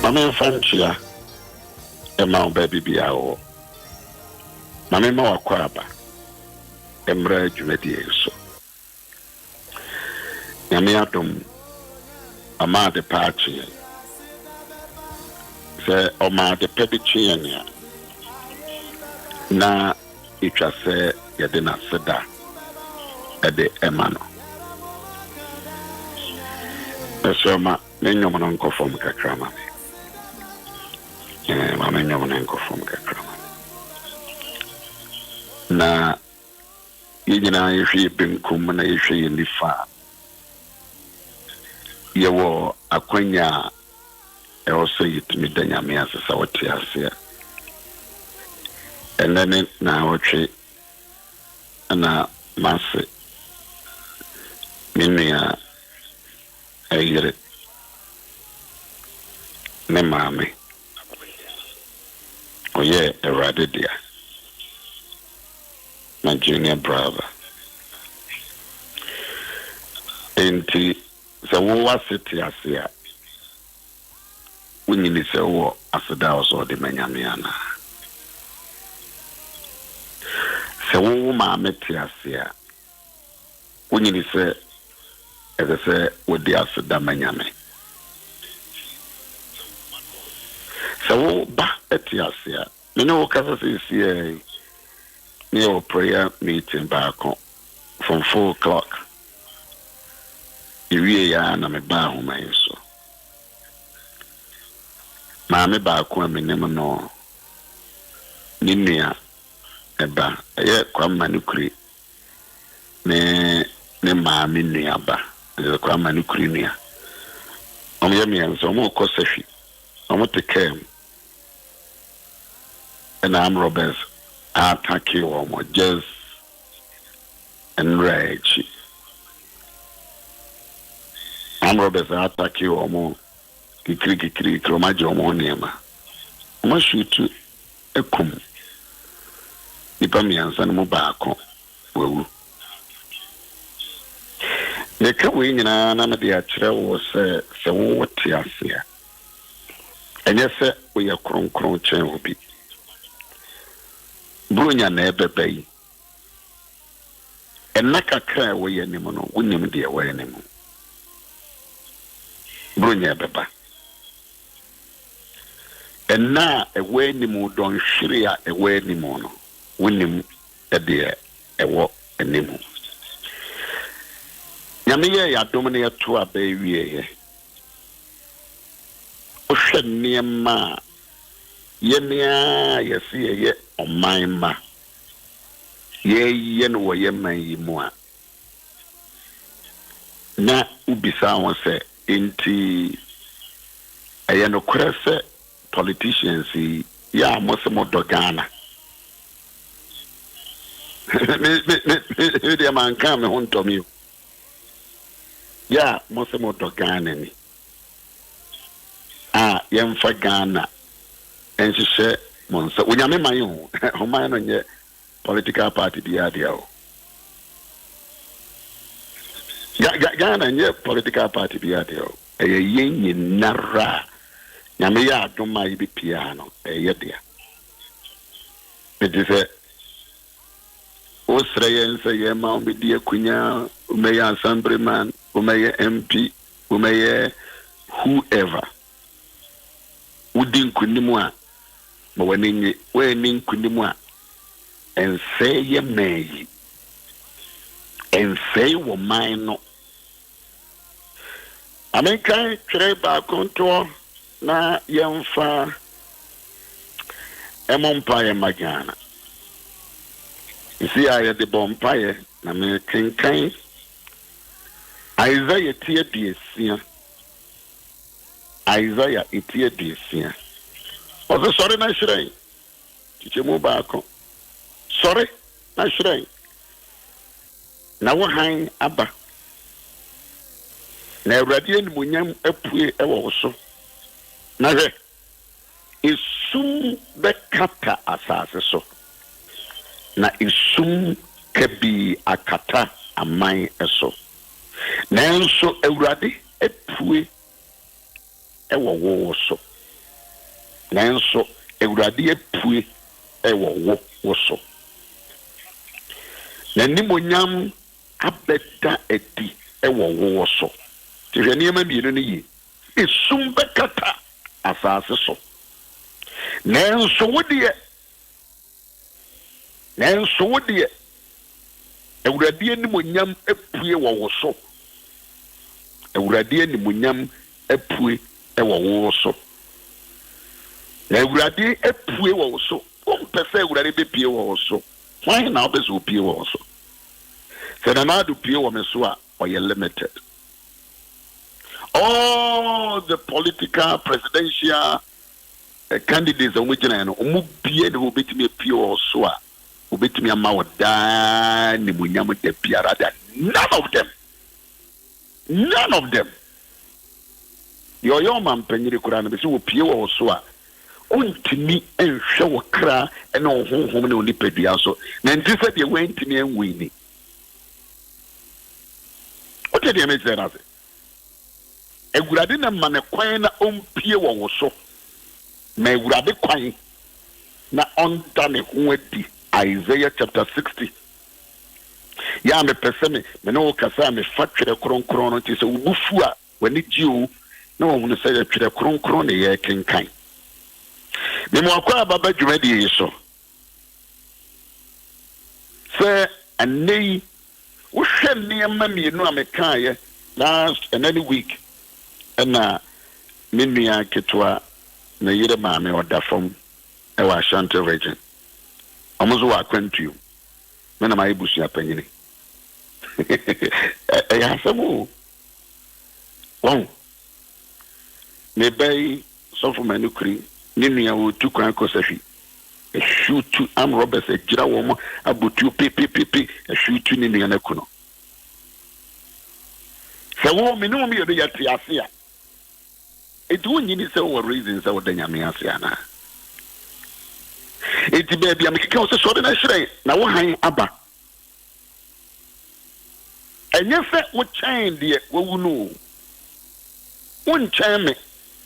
Mama Fanchia, Emma baby Biao. Mama Mawakwaba, Emra Jumedi so. Yami Adom Ama de Pachi. Say Oma de Pepichiania. Na itwa se yedena seda ede emano. Esoma menyo mononko fom kakrama. Ma menyo mononko fom kakrama. Na yina yifi binkum na yifi nifa. Yewo akwanya e also yitimi danyame asesa wote ase. And then now watch na masse minia ayire ne mame oye erade dia my junior brother enti so wo wasiti asia unyini se wo aseda oso de manyame ana se wo ma metiasia unyini se eze wo di aseda manyame se wo ba etiasia me no kasa se ne prayer meeting back from 4 o'clock iwie ya na me ba ho man so ma me ba ko amenem no ninia eba ye kwa manukuri ne ma me nuaba ye kwa manukuri nia omo ye me so mo ko safi omo te kem and am robbers attack you omo just and rage am robbers attack you omo kikiri kromaje omo niema omo shoot ekum nipa miansa no baako wawu ne ka we nyina na me de akire wo se wo wote ase enye se wo ye kronkron chen obi brunya na ebebai enaka kra wo ye nim no wonim de wo ye nim brunya beba enna ewe nim don hwire a ewe nim no wonim ede ewo enimu nyame ya dom ne to abawie ye o hwe niema ye nia yesi ye oman ma ye no ye man yi mu a na ubisa won se enti eye no krese politicians ya mosemo dogana me de man kan me honto mi ya mosemo dogana ni yemfa Ghana enhye monsa unyame man yo o man no nye political party dia dia o Ghana nye political party dia dia o yenyi nara nyame ya adoma yi bi piano dia it is o srayen se ye ma o bi die kunya o me ya assemblyman o me ye MP o me ye whoever udin kunimu a ma wani kunimu a ense ye meyi ense wo man no American tire ba konto na yemfa emompaye magana isi aye de bompaye na me kinkan Isaiah tie diesia Isaiah itie diesia ozo sorry na shirain tichemu baako sorry na shirain na wo han aba na awurade animuonyam apue ewo so na hwe esum bekata asase so na esum kabi akata amai eso nanso awurade epue ewo wo so nanso awurade epue ewo wo so na nimonyam abeda edi ewo wo so tihwani ma bienu ne yi esum bekata asase so nanso wodie awurade nimonyam epue wo so awurade nimonyam epue ewo wo so na awurade epue wo so ompese awurade bepie wo so why na obese opie wo so se na na do pie wo me so a oye limited all the political presidential candidates on which no omu bie de obetimi pie wo so a obetimi ama woda ni munyam de biara da none of them yo man panyiri kura na be so opie wo so a ontimi enhwe wo kra ene honhom ne onipadua so na ntise de wentimi enwini o te de me say na se egurade na mane kwan na ompie wo so ma egurade kwan na onda ne ho adi Isaiah chapter 60 ya me peseme me no kasa me fatwere kronkron no tise ubufu a wani jiu na wo no say twere kronkron ne ye kenkan me mo akwa baba dwumadi yi so se anei wo hwe niam mienu amekaye last another week na minua ketwa na yire maame odafom e wa Ashanti region amuzo wa kwantu me na mai busu apanyini ya samu won me bay so for manukri ninua wo tu kwan ko safi shoot am robbers ejira wo mo abutu pepepepe shoot ninua na kuno se wo minimum ye do ya tiase a edu nyini se wo reasons se wo danyame ase ana eti baby amekeka wo se so de na hire na wo han aba enye se wo chain de wo wunu wo nchain me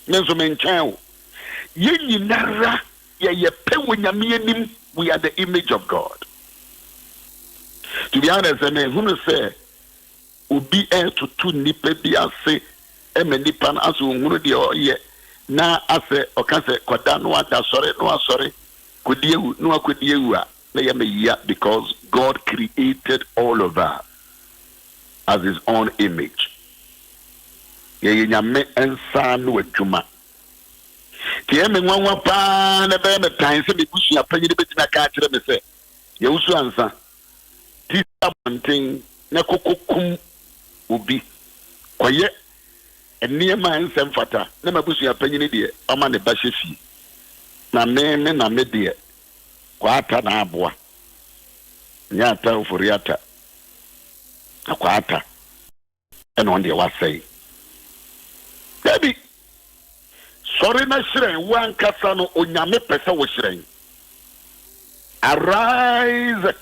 menzo me nchain wo ye nyinara ye pe wo nyame anim. We are the image of God. To be honest, I mean, who say obi to two nipa bi ase nipa na aso hunu de oye na ase okase kwada no ada sore no asore kodiewu no akodiewu a na ye meya because God created all of us as his own image. Ye nyame ensa no adwuma tie me nwanwa pa na be me tan se me busu apanyi de betima ka kire me se ye Owusu-Ansah ti abanten na kokokum obi koye eniema ensem fata na mabusu apanyi de ama ne ba hyefi na me de kwata na aboa nyata oforiata akwata eno on de wasai baby sorry na shiren wan kasa no onyame pesa wo shiren arise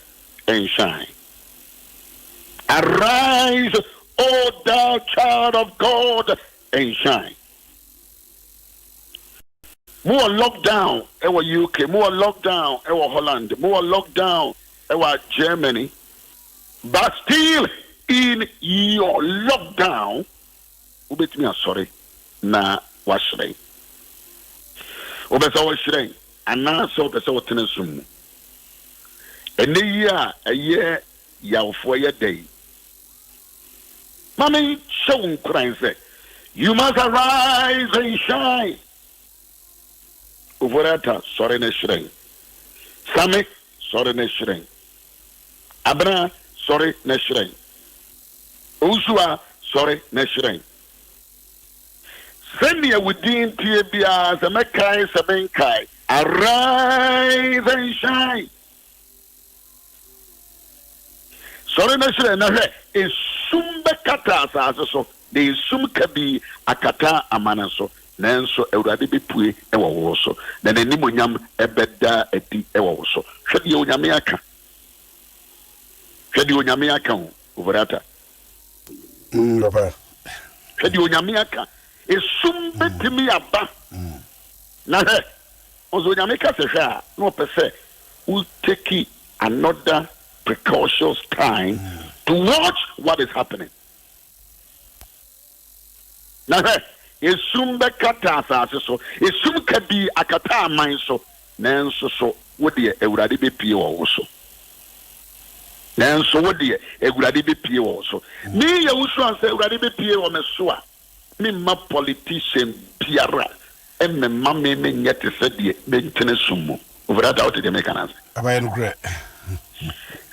and shine. Arise, O thou child of God, and shine. More lockdown, our UK, more lockdown, our Holland, more lockdown, our Germany. But still in your lockdown, ubet me sorry, na washray. Obesa washray, and now so besa watenasum. And a year yaw for your day. Mommy, show crying say, you must arise and shine. Uvorata, sorry na shrine. Same, sorry na shrine. Abra, sorry na shrine. Usua, sorry na shrine. Send me within Tibia, the Mekai, Samenkai. Arise and shine. Sorry na shrine na is sumbe kata asase so de sum kabi akata amana so nanso Awurade bepue ewo wo so na nanim onyam ebeda adi ewo wo so hwede onyame aka hwede onyame aka overata papa hwede onyame aka esum betimi aba na he ozo onyame ka se hwa a no pese we take another precautious time to watch what is happening. Na he esum be kata asase so esum ka bi akata aman so nanso so wo de Awurade bepie wo so nanso wo de Awurade bepie wo so me ya wusu ansa Awurade bepie wo me so a me ma politician biara emma me nyete se de bentene sumu overada what de mekanase abaye no gre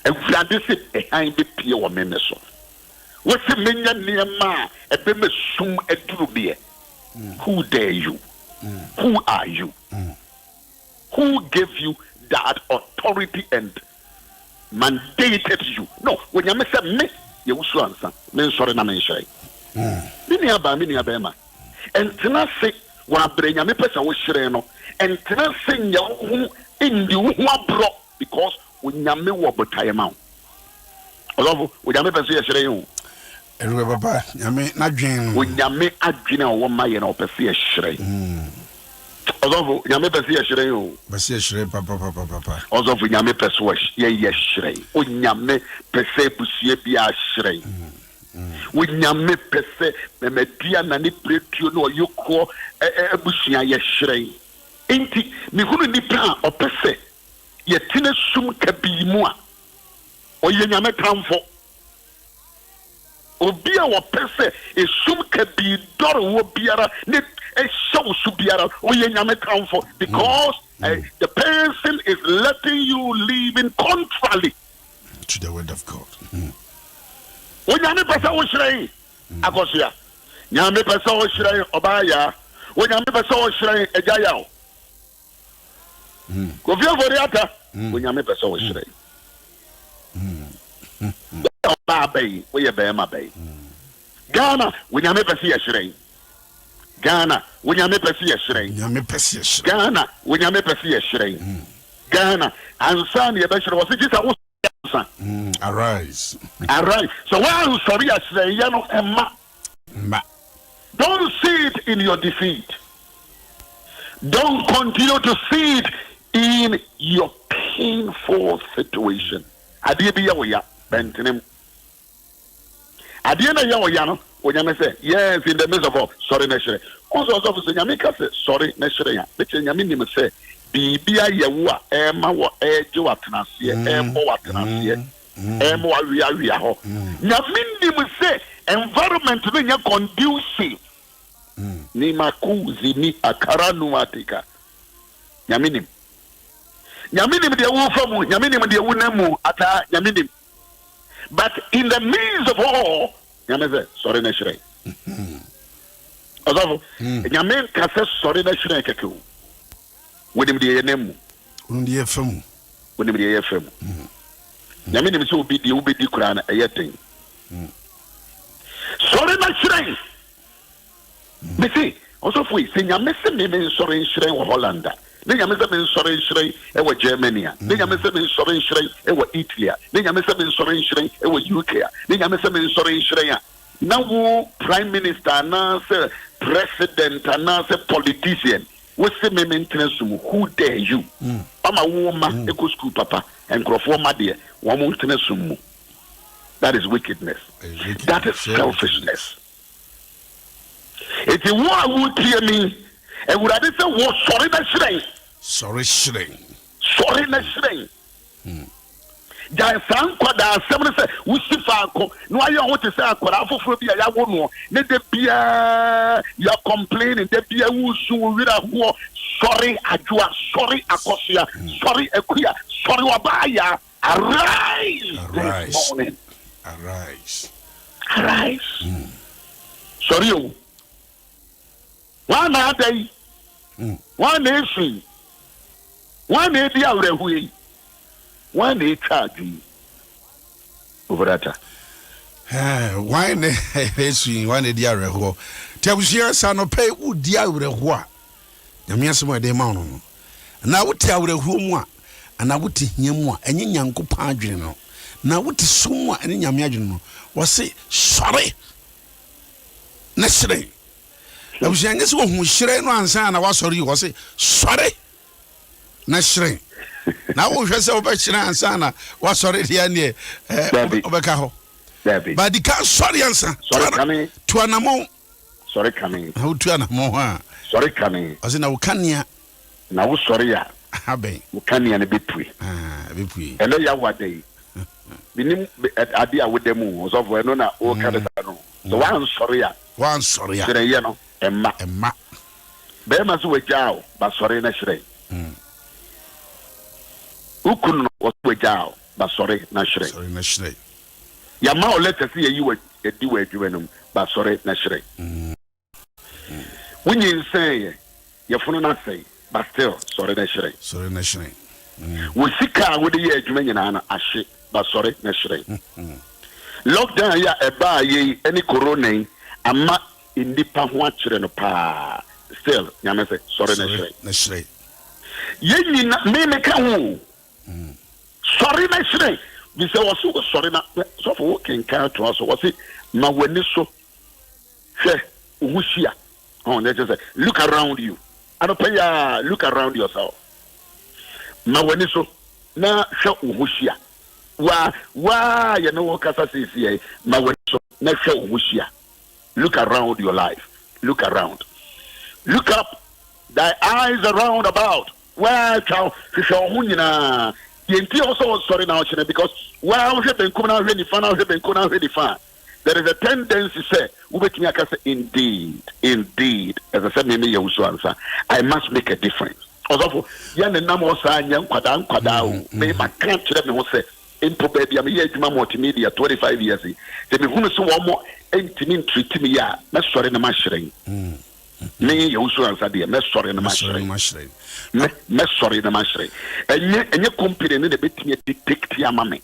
Awurade se ehan bepie wo me so wo se menya niema ebe me sum eduru de. Who dare you? Who are you? Who gave you that authority and mandated you? No, when you say me, you will answer. Men sorry na men shy. Mini aba ma. Entina se wa brenya me pesa wo hire no. Entina se nya hu indi hu abro because when you me wo botaye ma. Olofu, when you me pesa ye hire you. Eruwe papa, nyame na dwen. Wo nyame adwene a wo maye na opese ye hire. Ozofu nyame pese ye hire yo. Pese ye hire papa. Ozofu nyame pese wo ye hire. O nyame pese busie bia hire. Wo nyame pese memedia na ni pretuo no yoko abusua ye hire. Enti me hunu ni plan opese ye tine sum kabi mu a. O ye nyame tamfo. Obia wa pese esum ka bi dor wo biara ne eshow su biara o ye nyame kamfo because the person is letting you live in contrary to the word of God. O nyame pese wo hire akosia nyame pese wo hire obaya o nyame pese wo hire ejaya o ko via voriata o nyame pese wo hire Baby, we are Bama Bay. Ghana, when you make a see a shrine. Ghana, when you make a see a shrine. Ghana, when you make a see a shrine. Ghana, and son, your best was it just arise. Arise. So why you sorry I say, you know, Emma. Don't see it in your defeat. Don't continue to see it in your painful situation. Adibi ya Bentenim. Adiana Yawayano, when you say, yes, in the midst of all, sorry, Neshere. Also, Yamika says, sorry, Neshere. Which Yamin say, Bibia Yawa, Emma, Ejo Atanasia, Emmo Atanasia, Emmo Ariaho. Yamin say, environment when you're conducive. Nimakuzi ni akaranuatika. Yaminim. Yaminim de Wufamu, Yaminim de Wunemu, Ata Yaminim. But in the midst of all, Yameze, sorry, Neshere. Although, Yamin Kasa, sorry, Neshere Kaku. With him the name. With him the FM. Yaminim so be the Ubidi Kuran, a yetting. Sorry, Neshere. Me see, also for you, saying Yamin, sorry, Shrine or Hollanda. Then you must sorry shrine ewa Germany. Then you must sorry shrine ewa Italy. Then you must sorry shrine ewa UK. Then you must sorry shrine. Now prime minister na say president na say politician. We say me maintenance who dare you? I'm a woman eco school papa and crofo madie. One maintenance mu. That is wickedness. That is selfishness. It's a war who hear me. And would I say what sorry na shrine? Sorry shrine. Sorry na shrine. Jan san kwada asem say we si fa ko no aye ho te say akwara foforo bia ya wo no ne de bia you are complaining de bia wo su wira ho sorry adua sorry akosia sorry ekuya sorry wabaya arise this morning. Arise. Sorry o one day one nation one day awrehui one day charge over that Why ne swing one dia reho. Tewusia sa no pay wo dia reho a. Nyame asemo de ma no. Na wo tia reho mu a, ana wo ti hia mu a, enye nyankopon adwene no. Na wo ti so mu a, enye nyame adwene no. Wo se sore. Na sire. Na wusia ngese wo hu sire no ansa na wa sore wo se sore. Na sire. Na wo hwese wo ba sire ansa na wa sore dia ne obeka ho. But the can sorry answer. Sorry coming. To anamo. Sorry coming. How to anamo? Sorry coming. As in a Ukania. Now sorry ya. Habe. Ukania and a bit free. Bipui. And no what day. Minim at idea with them was of when on all Cadano. So one sorry ya. One sorry ya. Yano. And ma. Bemas with Jow, but sorry nashe. Who couldn't was with Jow, but sorry nashe. Sorry nashe. Ya ma o let us see you a do a juvenum, but sorry, naturally. When you say, your phone not say, but still, sorry, naturally. Sorry, naturally. We see car with the year Juvenana, a shit, but sorry, naturally. Lockdown ya a bar ye any corona, a mat in the Pahuan pa. Still, Yamase, sorry, naturally. Naturally. Ye me can sorry, naturally. We say was so sorry na so for working count to us was it na when so say wushia oh they just say look around you I don't pay look around yourself na when so na say wushia wa you know what kasa say na when so na say wushia look around your life look around look up thy eyes around about where child show hunyina Yenti also sorry now because while we have been coming out really fun, there is a tendency say indeed as I said Bishop Yaw Owusu-Ansah, I must make a difference. Also yan the number sign young kwadao me ma can't tell me what say into baby I'm here multimedia 25 years they be who so one more intimate treat me ya na sorry na mashring me Yaw Owusu-Ansah dey me sorry na mashring me sorry na mashring enye company ne be timi detect ya mame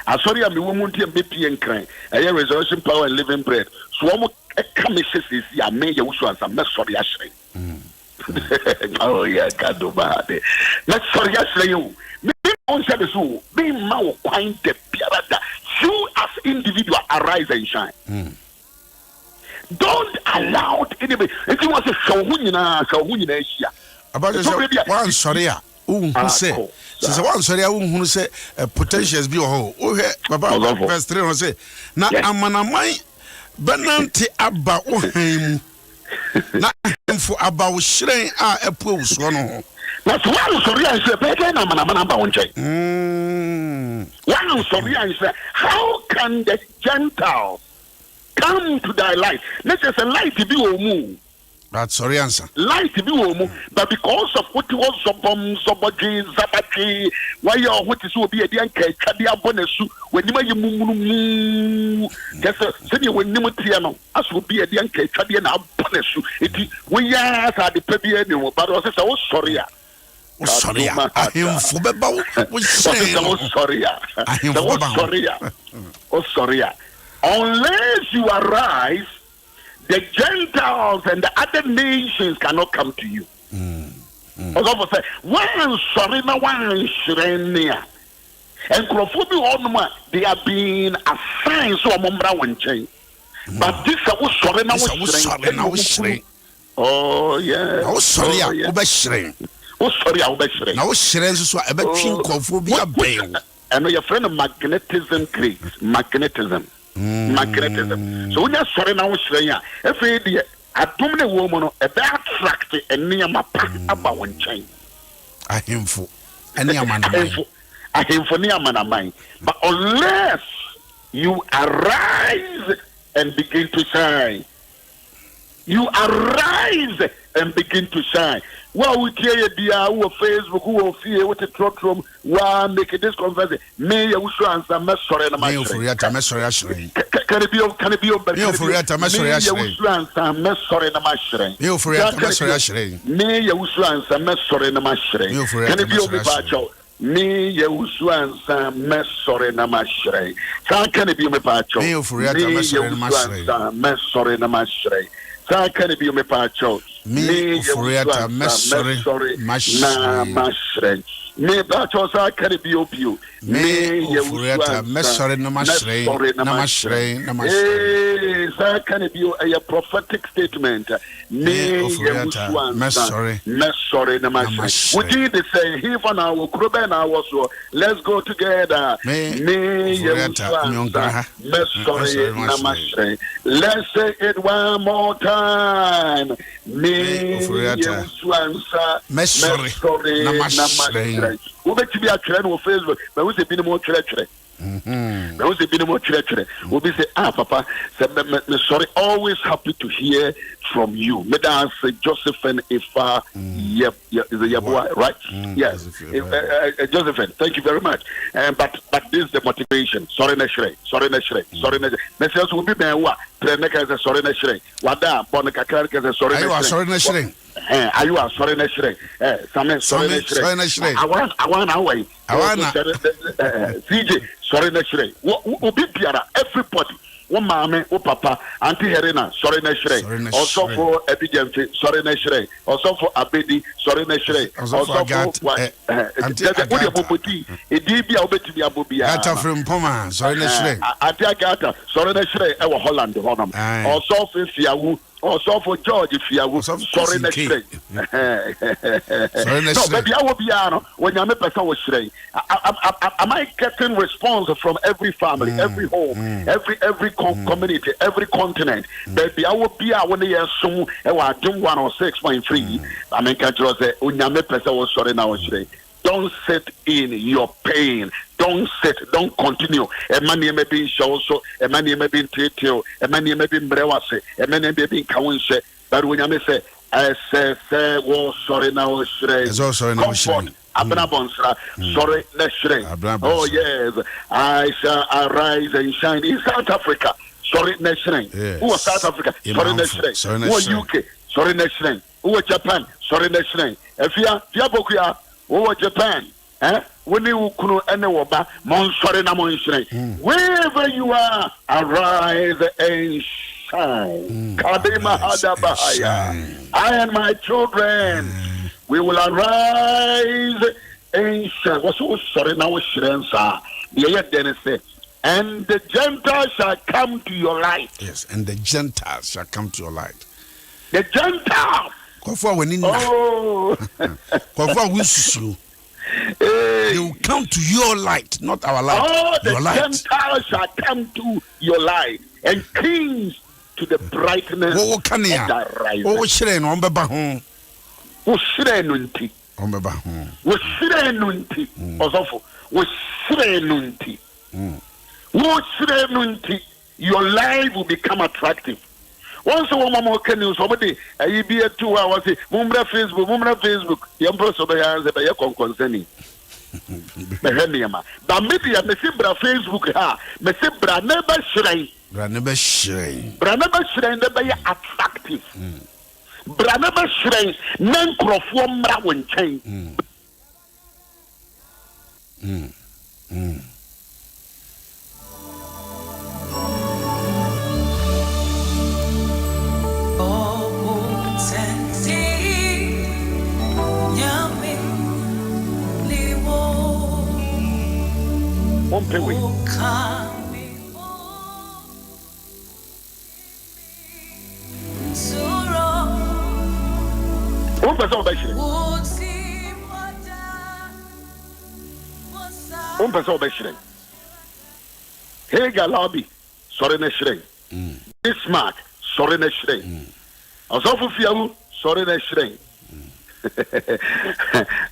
asori am woman tie be pie nkran eye resurrection power and living bread so omo commission says ya me Yaw Owusu-Ansah me sorry ashring oh yeah Adom Ahengua me sorry ashring you me on say so be ma wo kwan de biara you as individual arise and shine. Don't allow anybody. If you want to show who you here. About one sorry, who say, one sorry, who say potentials be a whole. Baba, verse 3 say, now I'm an amai, Benanti Abba Ohim, not for about Shrine are a pools one. That's one sorry, I say, better than one check. One sorry, I say, how can the Gentiles come to thy light? Let us a light to be move. That's sorry answer. Light to be move, but because of what was Zabati, why you what is will be a young Kadia Bonesu, when you move, just when Nimotiano, as will be a young Kadian Bonesu. It we are the Pebian, but also so sorry. Sorry, I am for the sorry. Unless you arise, the Gentiles and the other nations cannot come to you. One sorry, no one shrenia. And Crophobia, they are being assigned so a mumbra one chain. But this was sorry, now shrink. Oh, yeah. Oh, sorry, I will shrink. Oh, sorry, I'll be shrink. Now, shrink is what about Chinkophobia bail. And your friend of magnetism creates magnetism. Magnetism. So when you're sorry now, every day, a dominant woman, a bad attract and near my pack about one chain. I him for any man. I him for near man of mine. But unless you arise and begin to shine, you arise and begin to shine. Well, we hear the who Facebook, who will fear with the truck room, why make this conversation? May Yaw Owusu-Ansah, me sorry na my sorry. Can it be over? You for it, I'm sorry. Yaw Owusu-Ansah, me sorry na my shrine. You for it, I'm sorry. May Yaw Owusu-Ansah, me sorry na my shrine. Can it be over, Bacho? me Owusu-Ansah mesore na mashrei. Sa can be me pacho. Me Owusu-Ansah mesore na mashrei. Sa can be me pacho. Me Owusu-Ansah mesore na mashrei. Me pacho sa can be opio. Me Owusu-Ansah mesore na mashrei. Sa can be a prophetic statement. Me Owusu-Ansah mesore na mashrei. We did the same. He for now Krubena also. Let's go together. Me Owusu-Ansah mesore na mashrei. Let's say it one more time. Me Owusu-Ansah mesore na mashrei. We bet you be a trend on Facebook, but we say be more treachery. But we say be more treachery. We be say, Papa, sorry, always happy to hear from you. Me dance Josephine Ifa, is a boy, right? Yes, Josephine. Thank you very much. But this is the motivation. Sorry, Neshrei. Sorry, Neshrei. Sorry, Neshrei. Neshrei will be there. What? Preneka is a sorry, Neshrei. Wada Bonica Clark is a sorry, Neshrei. Sorry, Neshrei. Are you sorry, Neshrei? Sorry, Neshrei. I want away. CJ, sorry, Neshrei. What be Piara? Everybody. One mama, one papa, Auntie Helena, sorry Neshrei. Also for Epigency, sorry Neshrei. Also for Abedi, sorry Neshrei. Also for Auntie Edibia Obetibia Bobia. Gata from Poma, sorry Neshrei. Auntie Agata, sorry Neshrei, our Holland, Honam. Also for Fiawu. Also for George, if you are sorry, Neshrei. No, baby, I will be when you're a person was Shrei. Am I getting response from every family, every home, every community, every continent? Baby, I will be when they are soon. I do 106.3. I mean, can't you say when you're a person was sorry now, Shrei? Don't sit in your pain. Don't sit. Don't continue. A man may be in Shawso, a man may be in Tito, a man may be in Brewase, a man may be in Kawinshe. But when you say, I say, sorry now, Shrei. It's also in our Shrei. Abnabonsra, sorry, Neshrei. Oh, yes. I shall arise and shine in South Africa. Sorry, Neshrei. Who was South Africa? Sorry, Neshrei. Who was UK? Sorry, Neshrei. Who was Japan? Sorry, Neshrei. If you are Bokuya, who was Japan? When you kuno ene woba mon sorry na mon shine. Wherever you are, arise and shine. Kadima hadabahaya. I and my children, we will arise and shine. What's so sorry now shine sa? And the Gentiles shall come to your light. Yes, and the Gentiles shall come to your light. The Gentiles. Oh. They will come to your light, not our light. Oh, the your light. Gentiles shall come to your light, and kings to the brightness of thy rising. Oh, Shrei, no mbeba hon. Oh, Shrei nunti. Mbeba hon. Oh, Shrei nunti. Osofo. Oh, Shrei nunti. Oh, Shrei nunti. Your life will become attractive. Once a woman more can use somebody, I be a 2 hours. Mumra Facebook. Young person by your concerning. But maybe I may see Facebook. May say Braneba Shrei. Braneba Shrei never attractive. Braneba Shrei, none crofom when chain. Hey Galabi, sorry Neshrei. Bismarck, sorry Neshrei. Osofu Fiawu, sorry Neshrei.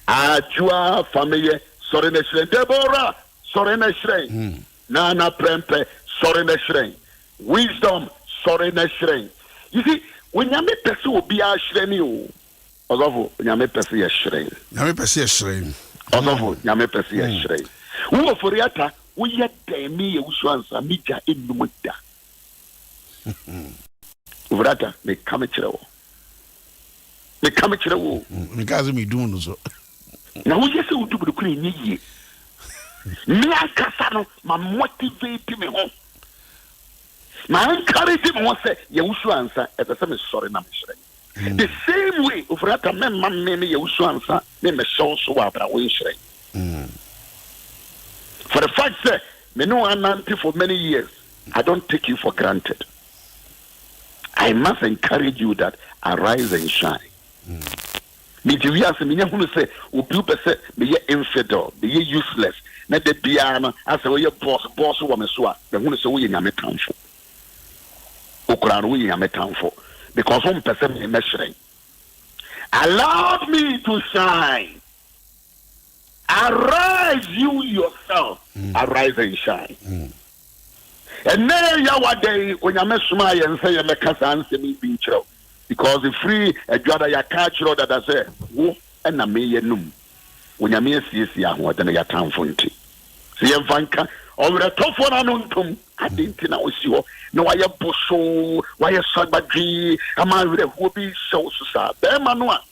Ajua family, sorry Neshrei. Deborah, sorry Neshrei. Nana Prempe, sorry Neshrei. Wisdom, sorry Neshrei. You see, when you make person will be a shreni, Osofu, when you make person a shrei. Yame person a shrei. Osofu, you make person a shrei. Who for yata? We yet me Owusu-Ansah mija inumuda. Uvrata me come chiro. Me come chiro. Me kaze me do no so. Now we just would do the queen ye. Me Casano, my motivate me home. My encouraging him was say, Owusu-Ansah, as a same sorry, Namisha. The same way, if I can remember me, Owusu-Ansah, name a show so up, I wish. For the fact that me know Ananti for many years, I don't take you for granted. I must encourage you that arise and shine. Me to be as me who say, "Ubu say me infidel, be useless." Not the piano. I say, "We boss woman so." The who say we nyame tamfo. Okra we nyame tamfo because one person me measuring. Allowed me to shine. Arise you yourself. Arise and shine. And then day when you mess my and say you make us answer me being true. Because the free a jada ya catch road that I say, wo and a me num. When you may see what then your town funty. See a vanka over a tough one on I didn't know you. No, I have busso, why a sabbaty, a man with a whoopee so sad. There, Manua.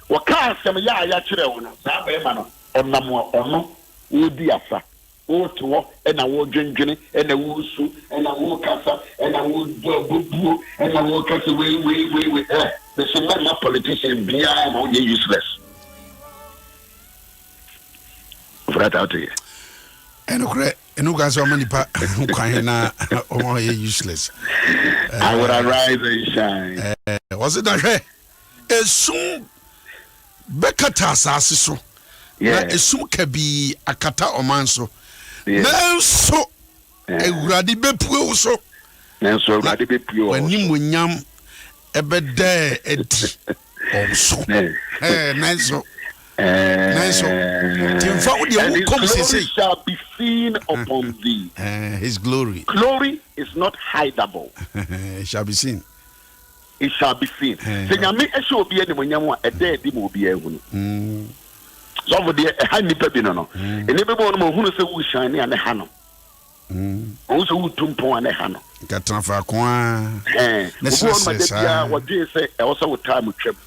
What can't some ya children, Sabemano, or Namo, or no, Udiasa. To and I will drink and a wusu and I will casa and I will boo and I will cast away. There's a man, politician, beyond all useless. Right out here. And no guys, how many are useless? I will arise and shine. Was it that? As soon Bekata Sasso, yeah, as soon can be a kata or manso. Nanso ewurade bepuo so nanso ewurade bepuo wani munyam ebede edi also nanso timfa wo de come say shall be seen upon thee. His glory is not hideable. It shall be seen. It shall be seen. Say nyame ehwe obi ani munyam a ede edi mo obi ehunu. So for the honey peppy no. And everyone who say we shine and the hano. Also who tumpo and the hano. Catanfa coin. What they say also with time with trip.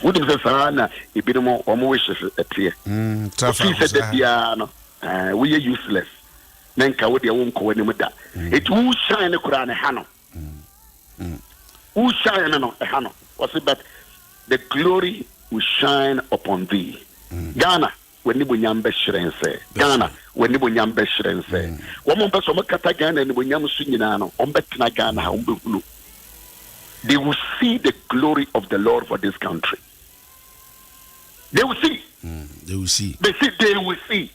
What is the sana? It be more almost a clear. Traffic said the piano. We are useless. Nanka with your own coin with that. It will shine a crown a hano. Who shine a hano? Was it but the glory will shine upon thee. Ghana, when you nyambe shrense. Ghana, when you nyambe shrense. One more person kata Ghana and when yam sunyano, ombetina Ghana, umbulu. They will see the glory of the Lord for this country. They will see. They will see. They will see.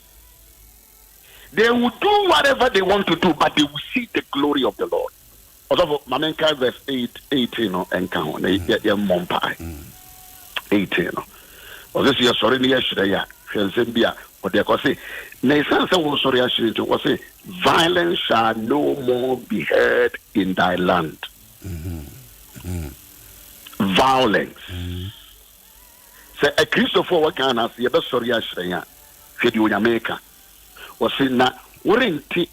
They will do whatever they want to do, but they will see the glory of the Lord. Also, Mamenka verse 18 and count. They mompai. 18. Or this year, sorry, yesterday, Zambia, what they say. Nathan was sorry, actually, to say, violence shall no more be heard in thy land. Violence. Say, a Christopher, what can I say? But sorry, actually, said you in America. Was in that, weren't it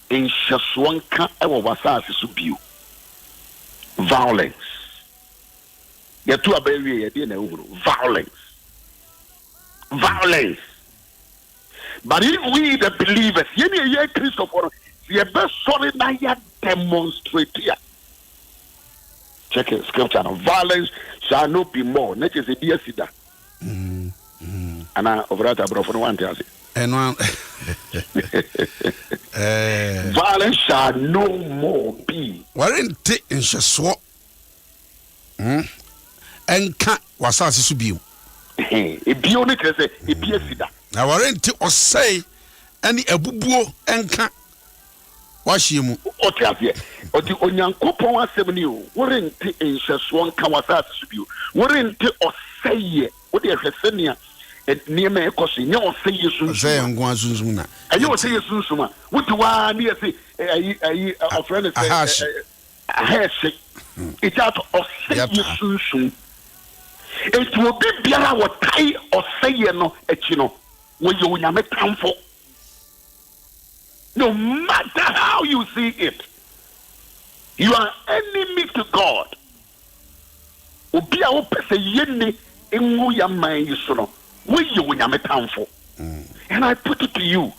in Shaswanka, ever was as subu. Violence. You two are very violence. Violence. But if we the believers, you Christopher, you best sorry now you demonstrate here. Check it, scripture. Violence shall not be more. That is a dear sida. And I over that bro for one thing. And one violence shall no more be. Weren't it in Shaswa? Enka wasasi subiu ebione kese ebiesida na warenti osai ani abubuo enka washiemu otiafie oti onyankopon asem o warenti enhyeso nka wasasi subiu warenti osai wodi ehwesenia niema ekoso nya osai sunsun osai nko asunsun na ayi osai sunsun ma wuti wa ni ese ayi ofrene say ahashi it out osai sunsun. It will be biara what I or say no echino when you nyame tamfo. No matter how you see it, you are enemy to God. Obi a wo pese yeni enwu ya man yi so no we you nyame tamfo. And I put it to you,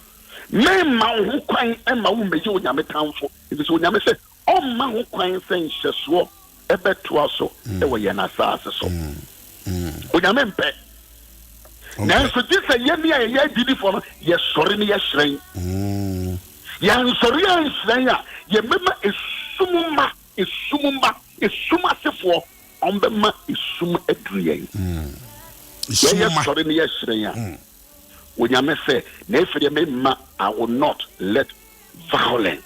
men ma ho kwan e ma wo meje nyame tamfo. It is nyame say o ma ho kwan sen hyeso e beto aso e wo ye na saase so. Nyame mpe. Na so this ye me ye didi for no ye sori ne ye hran. Ya sori an hran a ye mema esuma sefo on be ma esum adruyen. Ye sori ne ye hran a. Unyame say, I will not let violence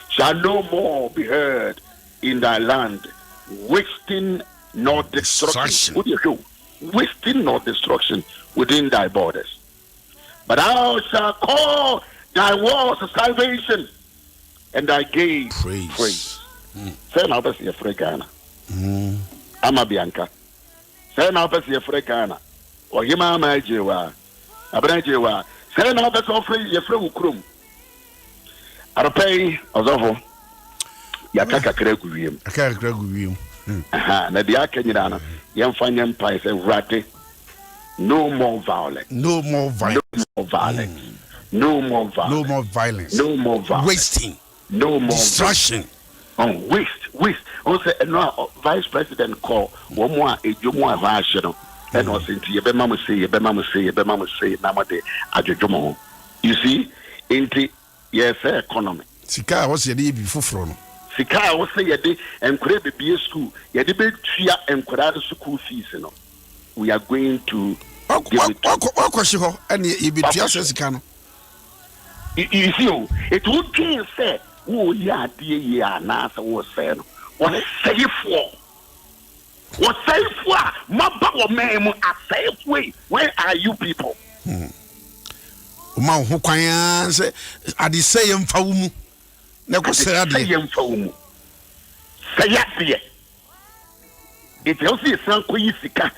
shall no more be heard in thy land, wasting nor destruction. Wasting nor destruction within thy borders. But thou shalt call thy walls salvation, and thy gates praise. Say now, that's your Africana. Ama Bianca. Say now, that's your Africana. Or Yima Majiwa. Abranjewa, say now that's offering your friend Ukrum. Arapay, Ozofo, Yakaka Greguim. I can't agree. Aha, Nadia Kenyana, Yan Fanyam Pies and Rate. No more violence. No more violence. No more violence. No more violence. No more violence. No more violence. Wasting. No more destruction. Waste. Also, no Vice President call one more a Jumo Vashano. And was into your mama say, Namade, Ajomo. You see, into yes, economy. Sika was your day before from. Sika was say a day and could be a school. You debate Chia and Kurada school fees. We are going to. What and you be just Sikano. You see, it would be said, oh, yeah, dear, yeah, Nasa was said, what a safe for. What safe way? Maba memo a safe way. Where are you people? Ma ho kwan say ade say mfa wo mu. Na ko say ade. Say mfa wo mu. Say ade. It you see san ko yisika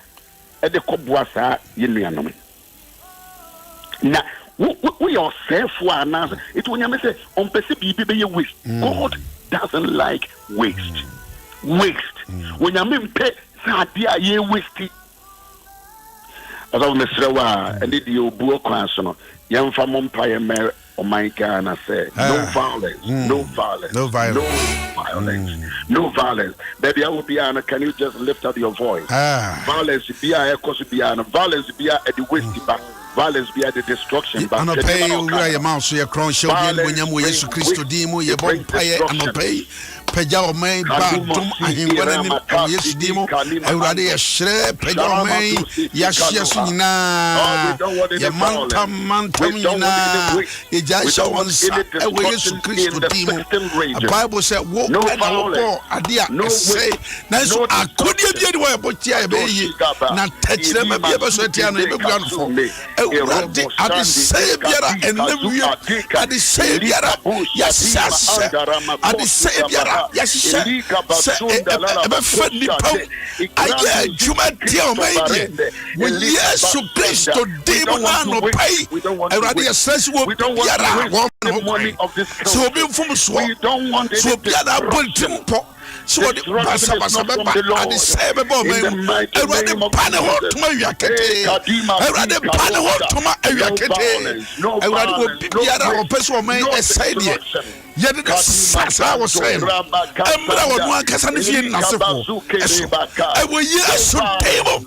e de ko boa sa ye nuanom. Na we are safe for na it when you say on pese bibi be ye waste. God doesn't like waste. When you mean pay sadia ye waste. As I was and did you buo kwansono yam fa mompaye me o my Ghana say no violence, no violence, no violence, no violence, no violence. Baby, I will be on. Can you just lift up your voice? Violence be a violence be at the waste back. Violence be at the destruction back. And pay your mouth so your crown show when you Jesus Christ demo your bonfire and pay. Peja May Adom Ahengua yes demo Ewurade yeshre Peja May yashia sunyina ya manta nyina ejasha wonsa ewe Yesu Kristo demo. The Bible said wo na ade a say na so akodi bia de wo botia e be yi na tachire ma bia be so tia no e be bua no fo Ewurade ade say biara enawia ade say biara yashia ade say biara yes, sir. Ebefa nipa aye adwuma tie o maye wo Yesu Kristo dimo na no pai Ewurade yesase wo biara wo so obi mfum so biara bontimpo so the basa beba ade say beba o maye Ewurade pane ho tuma wiakete Ewurade pane ho tuma wiakete Ewurade wo biara o peso o maye esai de yet the Sasa was saying, Embra was one Casanifin Nasifo. I will yes to table.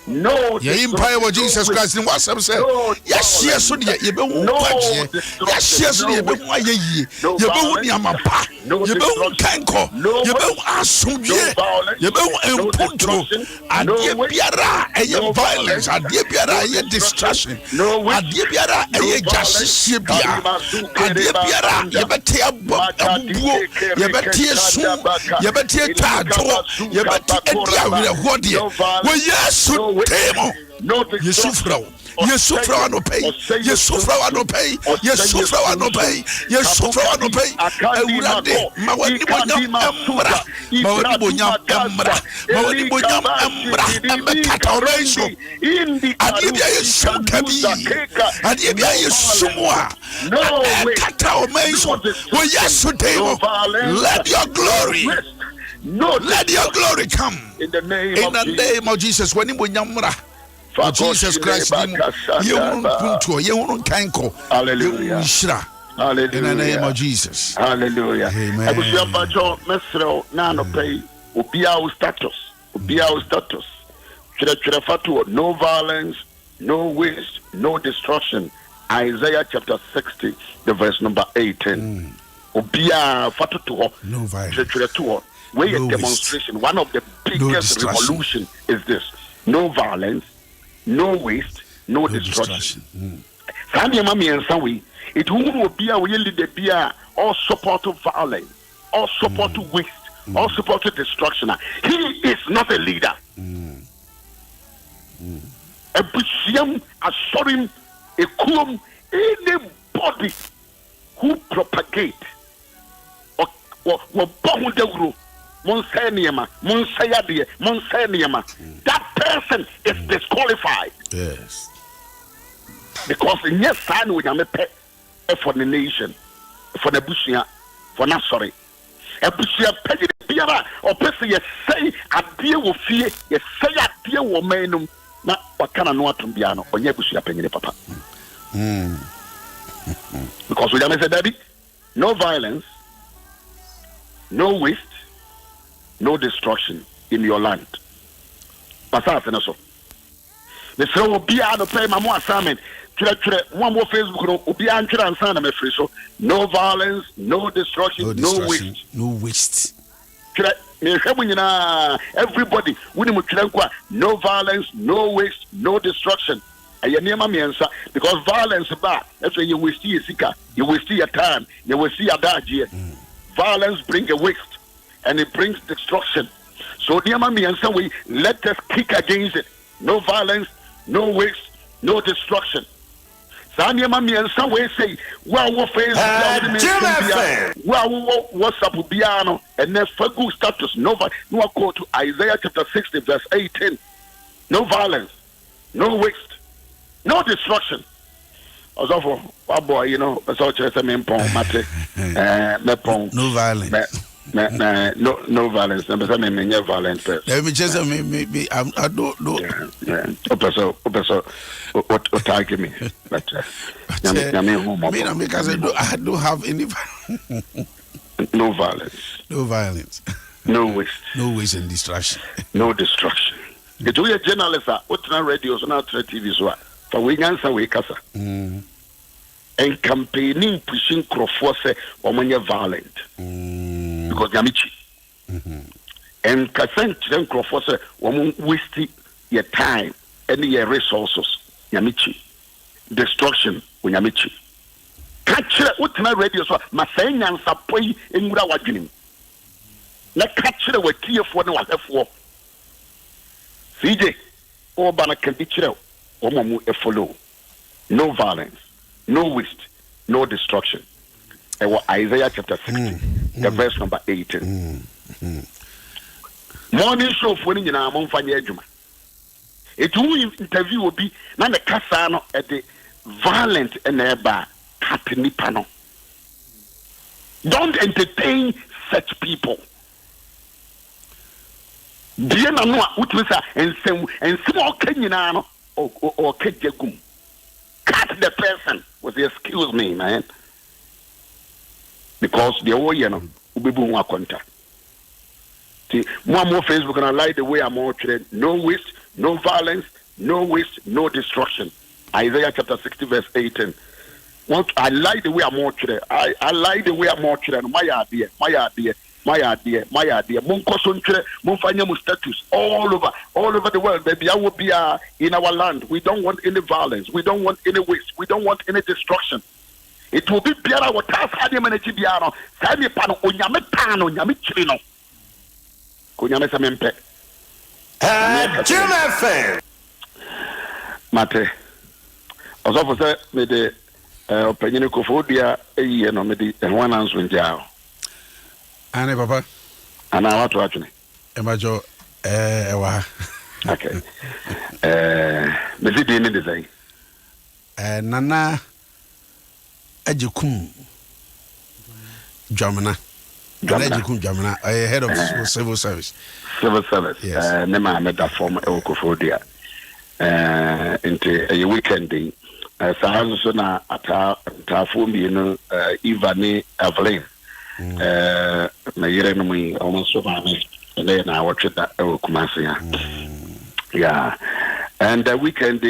No, the empire of Jesus Christ in what's up said. Yes, yes, you be watching. Yes, yes, you be why ye. You be Yamapa. You be Kanko. You be Asumye. You be Punto. And Yebiara, a ye violence. And Yebiara, a ye distraction. And Yebiara, a ye justice. And Yebiara, Yebatia. Yebetie sum yebetie tajo yebetie dia hodie wo Yesu temo Yesufra Yesufra no pay Yesufra no pay Yesufra no pay Yesufra no pay Ewurade mawani bonyam embekata orenso adibia Yesu kabi adibia Yesu moa kata omenso wo Yesu temo let your glory no let your glory come in the name of Jesus. When you Jesus Christ, hallelujah. Hallelujah. In the name of Jesus. Hallelujah. Amen. Status. No violence, no waste, no destruction. Isaiah chapter 60, the verse number 18. No violence. Where a demonstration, one of the biggest revolution is this: no violence, no waste, no destruction. It will be all support of violence, all support of waste, all support of destruction. He is not a leader. A bisham, a sorim, a kum, anybody who propagate or that person is disqualified. Yes. Because in your sign we have for the nation, for the bushia, for Nasori. A bushia petty biara or person you say a dear will fear, you say a dear woman, not what can I know to Biano or Yabushia penny papa. Because we have said, Daddy, no violence, no waste, no destruction in your land. Pasa so. The so will be out of pay my more assignment. One more Facebook, so no violence, no destruction, no waste. No waste. Everybody, no violence, no waste, no destruction. Because violence is bad. That's why you waste your seeker, you waste your time, you waste your dagy. Violence brings a waste and it brings destruction. So let us kick against it. No violence, no waste, no destruction. Some way say, well, what face what's up with Biano and then for good status. No, go to Isaiah chapter 60, verse 18. No violence, no waste, no destruction. Also, for boy, that's all just a main point, Mate. No violence. No violence. Let me just maybe I don't know. What target me? But I don't have any. No violence. No violence. No waste. No waste and destruction. No destruction. It will be a journalist. What's not radios and not TV? For we answer we kasa. And campaigning pushing Crawford or when you're violent. Because Yamichi. And Cassant then Crawford say, woman waste your time and your resources. Yamichi. Destruction when Yamichi. Catch it, what's not radio? So, Massay and Sapoi in Murawajinim. Let catch it with Kia for no F4. CJ, or Bana can be chill, or Mamu a follow. No violence. No waste, no destruction. And what Isaiah chapter 60, the verse number 18. Morning show for you now, Monfanya Juma. It will interview will be not the Casano at the violent and nearby Katinipano. Don't entertain such people. Diana no utwisa and small Kenyano or Kejagum. Cut the person with excuse me, man. Because the way ubibu mwa konta. See, more Facebook and I like the way I'm all trained. No waste, no violence, no waste, no destruction. Isaiah chapter 60 verse 18. I like the way I'm all trained. I like the way I'm all trained. My idea. Munfanya status all over the world, baby. I will be in our land. We don't want any violence. We don't want any waste. We don't want any destruction. It will be biara what has had him and biano. Sami pano onyame pano nyame chino. Kunyame samempe. Jim Mate. Also for say me the opinion kofodia no me the one answer njao. Ane papa. Ana watu actually. Emajo ewa. Okay. Me see the design. Nana Ajukum Jamana. Head of civil service. Civil service. Yes. Nema made that form Okofodia. Into a weekend. So na atafumi Ivani Evelyn. Na yere no mu almost so many. And then I watched that Kumasi. Yeah. And the weekend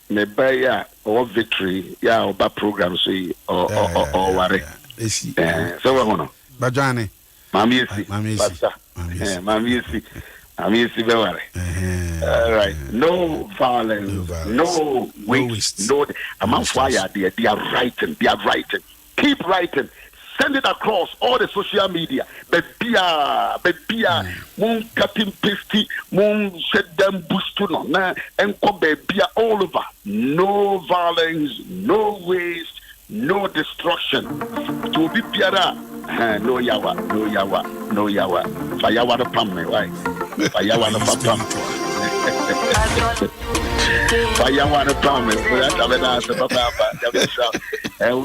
me buy or victory, or bad programs or worry. So we want Bajani. Mami, all right. No violence, no waste, no. I'm fire. They are writing. Keep writing. Send it across all the social media. Bebia, moon cutting pasty, moon set them boost to no, and come bebia all over. No violence, no waste, no destruction. To be piara, no yawa. Fayawa the pam, right? Fayawa the pam. Fayawa the pam. Love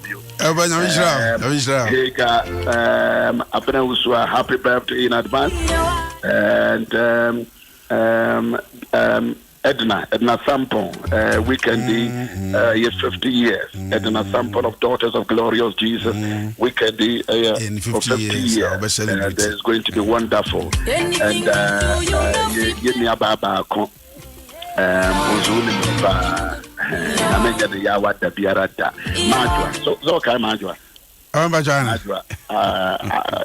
you. Adom Ahengua, happy birthday in advance. And Edna Sampon, weekend, 50 years. Edna Sampon of Daughters of Glorious Jesus, weekend, in 50 years. There's going to be wonderful. And Baba. So okay, Majwa.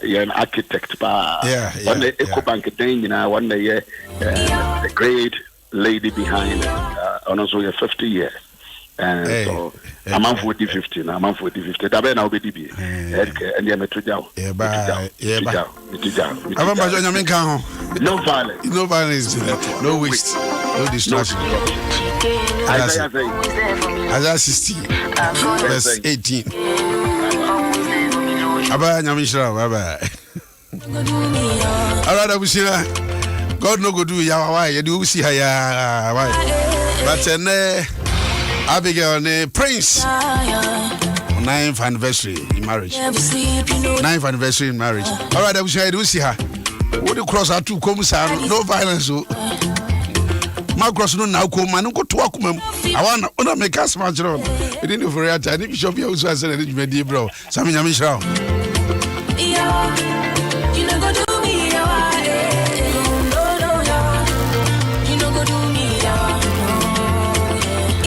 You're an architect, one the EcoBank thing, one the great lady behind on also 50 years. And so I'm on 40-50 now. I'm on 40-50. That be now be DB. And you're to jail. No violence. No violence. No waste. No destruction. Isaiah 60, verse 18. Abba Nyamishra, bye. Alright, Abushira. God no go do yawa. You do see her why. But Abigail Prince 9th anniversary in marriage. 9th anniversary in marriage. Alright, Abushira, you do see her. What you cross out to come, no violence. Macross no now come and go to Akumam. I want to make us much wrong. It didn't for a time. Bishop Yaw Owusu-Ansah, bro. Sammy Nyamishra.